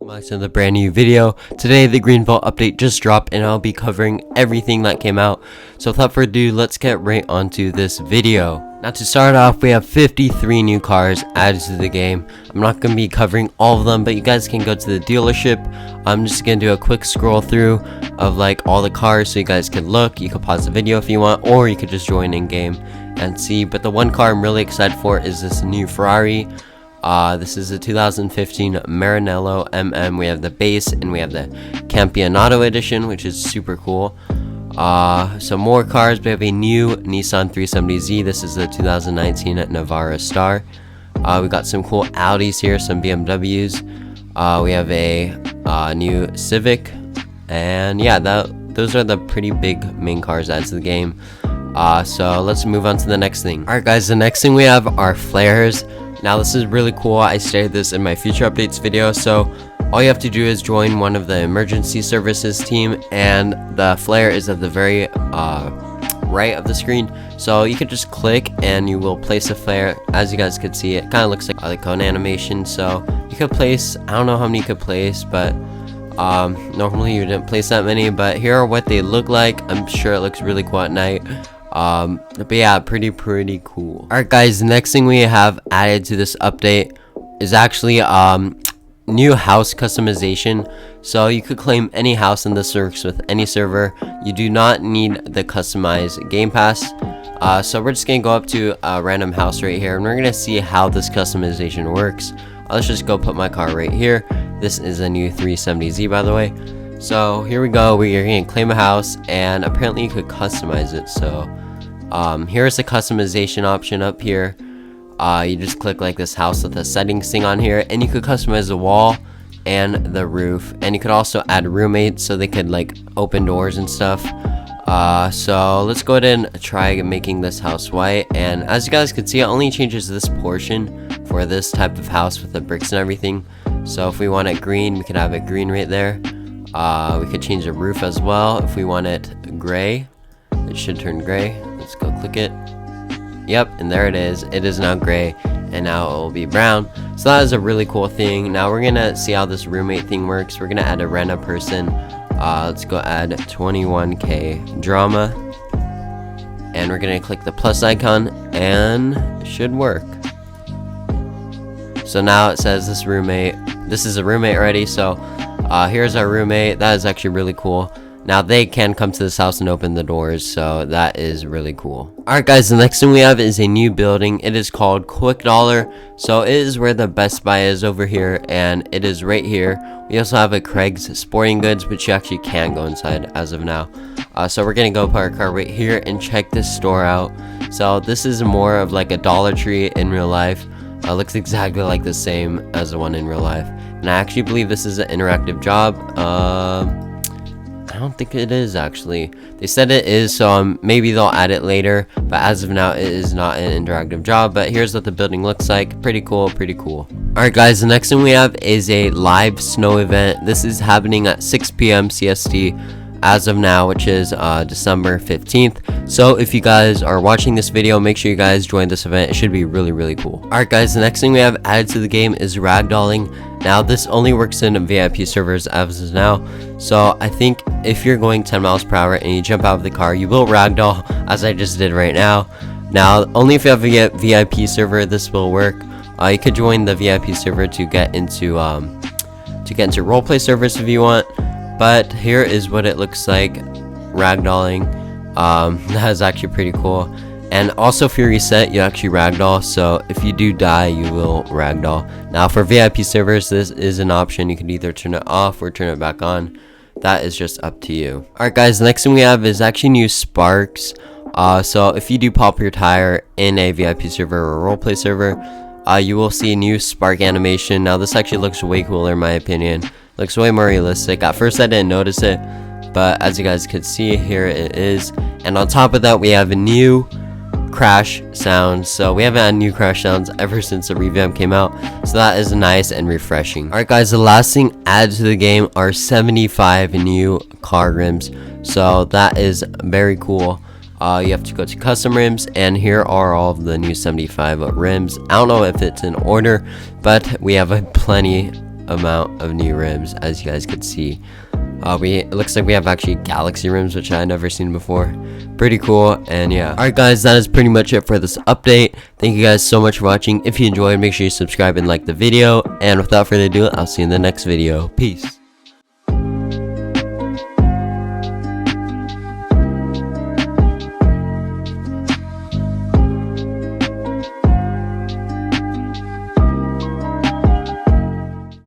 Back to the brand new video. Today the Greenville update just dropped and I'll be covering everything that came out. So without further ado, let's get right onto this video. Now to start off, we have 53 new cars added to the game. I'm not going to be covering all of them, but you guys can go to the dealership. I'm just going to do a quick scroll through of like all the cars so you guys can look. You can pause the video if you want, or you could just join in game and see. But the one car I'm really excited for is this new Ferrari. This is a 2015 Maranello MM. We have the base and we have the Campionato edition, which is super cool. Some more cars. We have a new Nissan 370Z. This is the 2019 Navara Star. We got some cool Audis here, some BMWs. We have a new Civic, and yeah, those are the pretty big main cars added to the game. So let's move on to the next thing. Alright guys, the next thing we have are flares. Now this is really cool. I stated this in my future updates video. So all you have to do is join one of the emergency services team, and the flare is at the very right of the screen. So you can just click and you will place a flare. As you guys could see, it kind of looks like a cone animation. So you could place, I don't know how many you could place, but normally you didn't place that many, but here are what they look like. I'm sure it looks really cool at night. But yeah, pretty cool. Alright guys, the next thing we have added to this update is actually new house customization. So you could claim any house, and this works with any server. You do not need the customized game pass. So we're just gonna go up to a random house right here, and we're gonna see how this customization works. Let's just go put my car right here. This is a new 370Z, by the way. So here we go. We're gonna claim a house, and apparently you could customize it. So here's the customization option up here. You just click like this house with the settings thing on here, and you could customize the wall and the roof, and you could also add roommates so they could like open doors and stuff. So let's go ahead and try making this house white, and as you guys can see, it only changes this portion for this type of house with the bricks and everything. So if we want it green, we could have it green right there. We could change the roof as well. If we want it gray, it should turn gray. Let's go click it. Yep, and there it is. It is now gray, and now it will be brown. So that is a really cool thing. Now we're gonna see how this roommate thing works. We're gonna add a random person. Let's go add 21k drama, and we're gonna click the plus icon, and it should work. So now it says this is a roommate already. So here's our roommate. That is actually really cool. Now they can come to this house and open the doors, so that is really cool. Alright guys, the next thing we have is a new building. It is called Quick Dollar. So it is where the Best Buy is over here, and it is right here. We also have a Craig's Sporting Goods, which you actually can't go inside as of now. So we're gonna go put our car right here and check this store out. So this is more of like a Dollar Tree in real life. Looks exactly like the same as the one in real life, and I actually believe this is an interactive job. I don't think it is actually. They said it is, so maybe they'll add it later, but as of now it is not an interactive job. But here's what the building looks like. Pretty cool. Alright guys, the next thing we have is a live snow event. This is happening at 6 PM CST as of now, which is December 15th. So if you guys are watching this video, make sure you guys join this event. It should be really cool. Alright guys, the next thing we have added to the game is ragdolling. Now this only works in VIP servers as of now. So I think if you're going 10 miles per hour and you jump out of the car, you will ragdoll, as I just did right now. Now only if you have a VIP server this will work. You could join the VIP server to get into roleplay servers if you want. But here is what it looks like ragdolling. That is actually pretty cool. And also if you reset, you actually ragdoll. So if you do die, you will ragdoll. Now for VIP servers, this is an option. You can either turn it off or turn it back on. That is just up to you. Alright guys, the next thing we have is actually new sparks. So if you do pop your tire in a VIP server or a roleplay server, you will see a new spark animation. Now this actually looks way cooler in my opinion. Looks way more realistic. At first I didn't notice it, but as you guys could see, here it is. And on top of that, we have a new crash sounds. So we haven't had new crash sounds ever since the revamp came out, so that is nice and refreshing. Alright guys, the last thing added to the game are 75 new car rims. So that is very cool. You have to go to custom rims, and here are all of the new 75 rims. I don't know if it's in order, but we have plenty amount of new rims, as you guys could see. It looks like we have actually Galaxy rims, which I had never seen before. Pretty cool. And yeah, alright guys, that is pretty much it for this update. Thank you guys so much for watching. If you enjoyed, make sure you subscribe and like the video, and without further ado, I'll see you in the next video. Peace.